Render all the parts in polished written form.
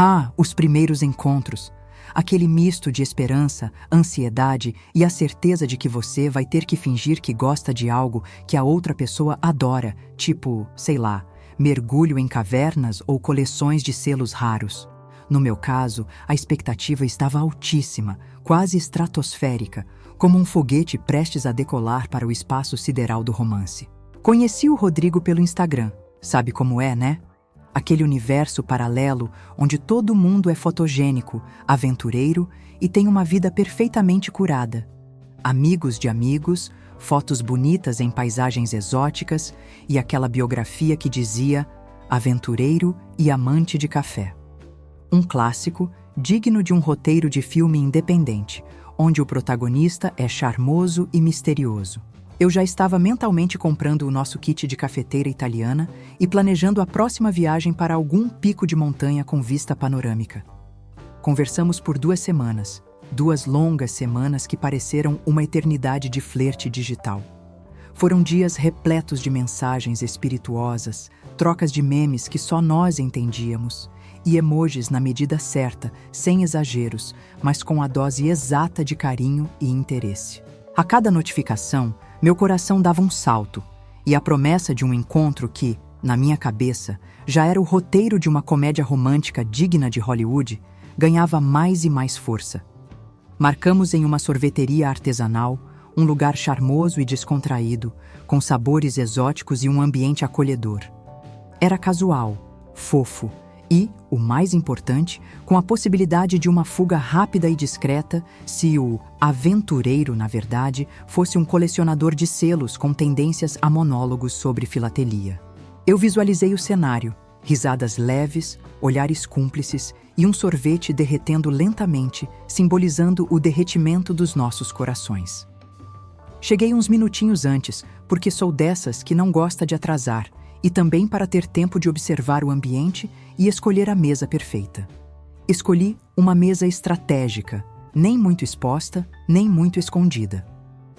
Ah, os primeiros encontros. Aquele misto de esperança, ansiedade e a certeza de que você vai ter que fingir que gosta de algo que a outra pessoa adora, tipo, sei lá, mergulho em cavernas ou coleções de selos raros. No meu caso, a expectativa estava altíssima, quase estratosférica, como um foguete prestes a decolar para o espaço sideral do romance. Conheci o Rodrigo pelo Instagram. Sabe como é, né? Aquele universo paralelo onde todo mundo é fotogênico, aventureiro e tem uma vida perfeitamente curada. Amigos de amigos, fotos bonitas em paisagens exóticas e aquela biografia que dizia aventureiro e amante de café. Um clássico digno de um roteiro de filme independente, onde o protagonista é charmoso e misterioso. Eu já estava mentalmente comprando o nosso kit de cafeteira italiana e planejando a próxima viagem para algum pico de montanha com vista panorâmica. Conversamos por 2 semanas, 2 longas semanas que pareceram uma eternidade de flerte digital. Foram dias repletos de mensagens espirituosas, trocas de memes que só nós entendíamos, e emojis na medida certa, sem exageros, mas com a dose exata de carinho e interesse. A cada notificação, meu coração dava um salto, e a promessa de um encontro que, na minha cabeça, já era o roteiro de uma comédia romântica digna de Hollywood, ganhava mais e mais força. Marcamos em uma sorveteria artesanal, um lugar charmoso e descontraído, com sabores exóticos e um ambiente acolhedor. Era casual, fofo e, o mais importante, com a possibilidade de uma fuga rápida e discreta se o aventureiro, na verdade, fosse um colecionador de selos com tendências a monólogos sobre filatelia. Eu visualizei o cenário, risadas leves, olhares cúmplices e um sorvete derretendo lentamente, simbolizando o derretimento dos nossos corações. Cheguei uns minutinhos antes, porque sou dessas que não gosta de atrasar, e também para ter tempo de observar o ambiente e escolher a mesa perfeita. Escolhi uma mesa estratégica, nem muito exposta, nem muito escondida.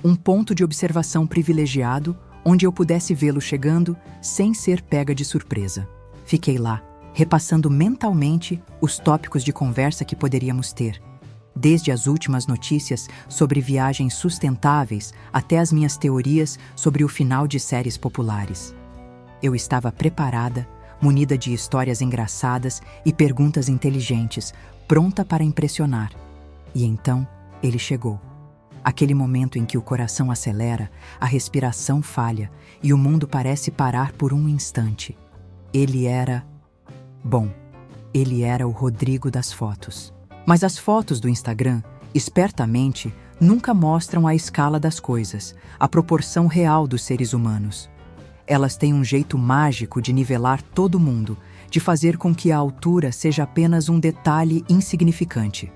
Um ponto de observação privilegiado, onde eu pudesse vê-lo chegando sem ser pega de surpresa. Fiquei lá, repassando mentalmente os tópicos de conversa que poderíamos ter, desde as últimas notícias sobre viagens sustentáveis até as minhas teorias sobre o final de séries populares. Eu estava preparada, munida de histórias engraçadas e perguntas inteligentes, pronta para impressionar. E então, ele chegou. Aquele momento em que o coração acelera, a respiração falha e o mundo parece parar por um instante. Ele era... Bom, ele era o Rodrigo das fotos. Mas as fotos do Instagram, espertamente, nunca mostram a escala das coisas, a proporção real dos seres humanos. Elas têm um jeito mágico de nivelar todo mundo, de fazer com que a altura seja apenas um detalhe insignificante.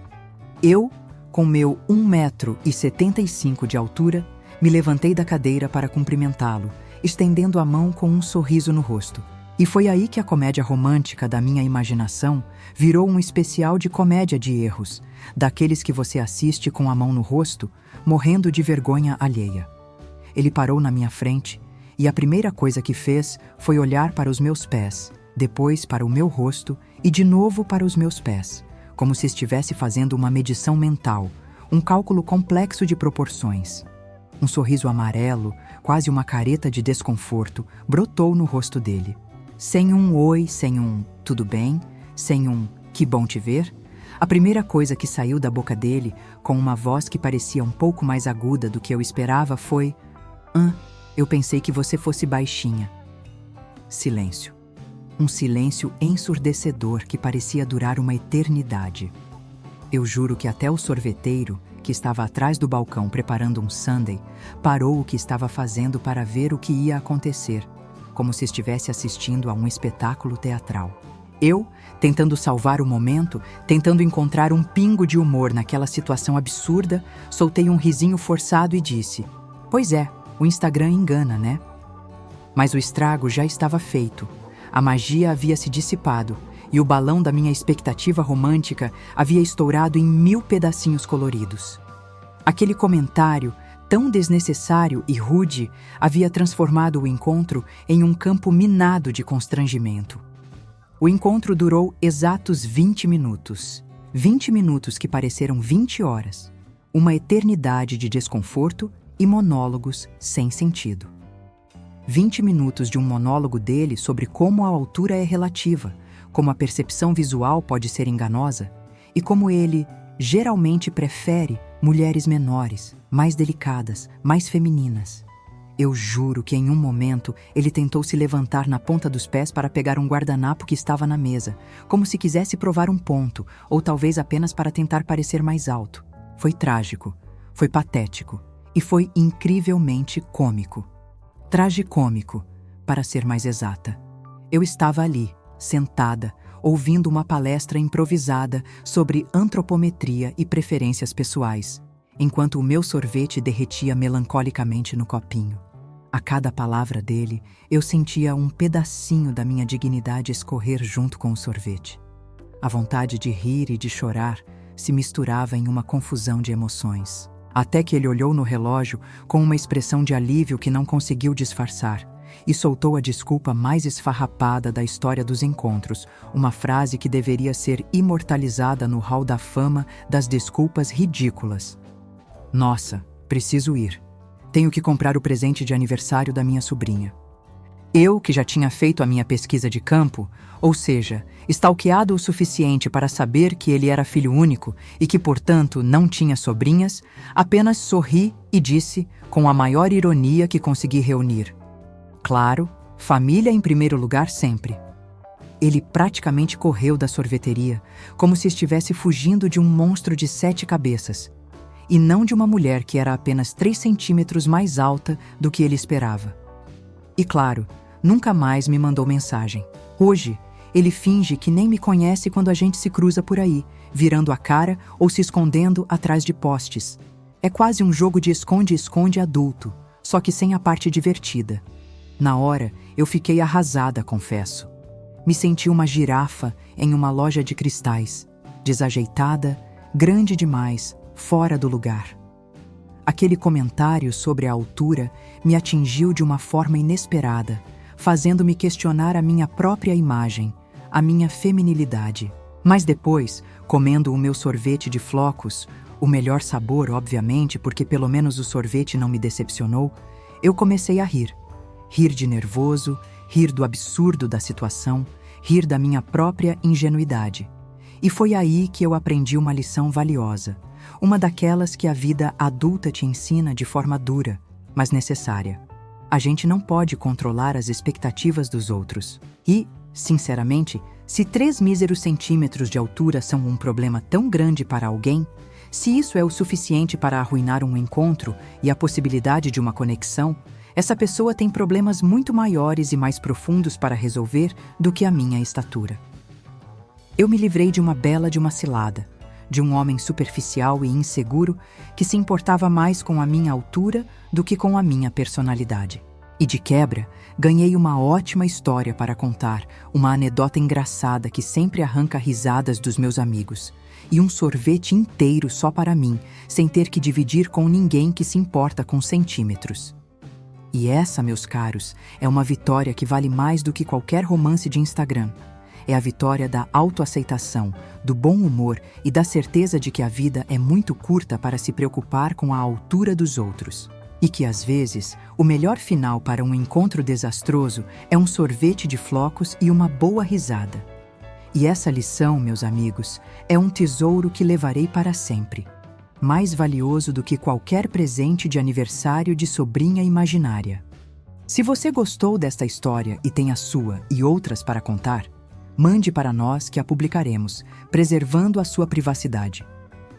Eu, com meu 1,75 m de altura, me levantei da cadeira para cumprimentá-lo, estendendo a mão com um sorriso no rosto. E foi aí que a comédia romântica da minha imaginação virou um especial de comédia de erros, daqueles que você assiste com a mão no rosto, morrendo de vergonha alheia. Ele parou na minha frente, e a primeira coisa que fez foi olhar para os meus pés, depois para o meu rosto e de novo para os meus pés, como se estivesse fazendo uma medição mental, um cálculo complexo de proporções. Um sorriso amarelo, quase uma careta de desconforto, brotou no rosto dele. Sem um oi, sem um tudo bem, sem um que bom te ver, a primeira coisa que saiu da boca dele, com uma voz que parecia um pouco mais aguda do que eu esperava, foi: eu pensei que você fosse baixinha. Silêncio. Um silêncio ensurdecedor que parecia durar uma eternidade. Eu juro que até o sorveteiro, que estava atrás do balcão preparando um sundae, parou o que estava fazendo para ver o que ia acontecer, como se estivesse assistindo a um espetáculo teatral. Eu, tentando salvar o momento, tentando encontrar um pingo de humor naquela situação absurda, soltei um risinho forçado e disse: "Pois é, o Instagram engana, né?" Mas o estrago já estava feito. A magia havia se dissipado e o balão da minha expectativa romântica havia estourado em 1000 pedacinhos coloridos. Aquele comentário, tão desnecessário e rude, havia transformado o encontro em um campo minado de constrangimento. O encontro durou exatos 20 minutos. 20 minutos que pareceram 20 horas. Uma eternidade de desconforto e monólogos sem sentido. 20 minutos de um monólogo dele sobre como a altura é relativa, como a percepção visual pode ser enganosa e como ele geralmente prefere mulheres menores, mais delicadas, mais femininas. Eu juro que em um momento ele tentou se levantar na ponta dos pés para pegar um guardanapo que estava na mesa, como se quisesse provar um ponto, ou talvez apenas para tentar parecer mais alto. Foi trágico, foi patético e foi incrivelmente cômico. Tragicômico, para ser mais exata. Eu estava ali, sentada, ouvindo uma palestra improvisada sobre antropometria e preferências pessoais, enquanto o meu sorvete derretia melancolicamente no copinho. A cada palavra dele, eu sentia um pedacinho da minha dignidade escorrer junto com o sorvete. A vontade de rir e de chorar se misturava em uma confusão de emoções. Até que ele olhou no relógio com uma expressão de alívio que não conseguiu disfarçar e soltou a desculpa mais esfarrapada da história dos encontros, uma frase que deveria ser imortalizada no hall da fama das desculpas ridículas. Nossa, preciso ir. Tenho que comprar o presente de aniversário da minha sobrinha. Eu, que já tinha feito a minha pesquisa de campo, ou seja, stalkeado o suficiente para saber que ele era filho único e que, portanto, não tinha sobrinhas, apenas sorri e disse, com a maior ironia que consegui reunir: claro, família em primeiro lugar sempre. Ele praticamente correu da sorveteria, como se estivesse fugindo de um monstro de 7 cabeças, e não de uma mulher que era apenas 3 centímetros mais alta do que ele esperava. E claro, nunca mais me mandou mensagem. Hoje, ele finge que nem me conhece quando a gente se cruza por aí, virando a cara ou se escondendo atrás de postes. É quase um jogo de esconde-esconde adulto, só que sem a parte divertida. Na hora, eu fiquei arrasada, confesso. Me senti uma girafa em uma loja de cristais, desajeitada, grande demais, fora do lugar. Aquele comentário sobre a altura me atingiu de uma forma inesperada, fazendo-me questionar a minha própria imagem, a minha feminilidade. Mas depois, comendo o meu sorvete de flocos, o melhor sabor, obviamente, porque pelo menos o sorvete não me decepcionou, eu comecei a rir. Rir de nervoso, rir do absurdo da situação, rir da minha própria ingenuidade. E foi aí que eu aprendi uma lição valiosa, uma daquelas que a vida adulta te ensina de forma dura, mas necessária. A gente não pode controlar as expectativas dos outros. E, sinceramente, se 3 míseros centímetros de altura são um problema tão grande para alguém, se isso é o suficiente para arruinar um encontro e a possibilidade de uma conexão, essa pessoa tem problemas muito maiores e mais profundos para resolver do que a minha estatura. Eu me livrei de uma cilada, de um homem superficial e inseguro que se importava mais com a minha altura do que com a minha personalidade. E de quebra, ganhei uma ótima história para contar, uma anedota engraçada que sempre arranca risadas dos meus amigos, e um sorvete inteiro só para mim, sem ter que dividir com ninguém que se importa com centímetros. E essa, meus caros, é uma vitória que vale mais do que qualquer romance de Instagram. É a vitória da autoaceitação, do bom humor e da certeza de que a vida é muito curta para se preocupar com a altura dos outros. E que, às vezes, o melhor final para um encontro desastroso é um sorvete de flocos e uma boa risada. E essa lição, meus amigos, é um tesouro que levarei para sempre. Mais valioso do que qualquer presente de aniversário de sobrinha imaginária. Se você gostou desta história e tem a sua e outras para contar, mande para nós que a publicaremos, preservando a sua privacidade.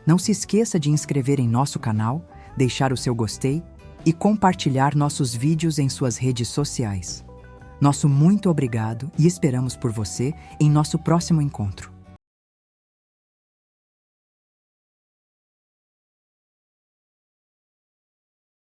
Não se esqueça de inscrever em nosso canal, deixar o seu gostei e compartilhar nossos vídeos em suas redes sociais. Nosso muito obrigado e esperamos por você em nosso próximo encontro.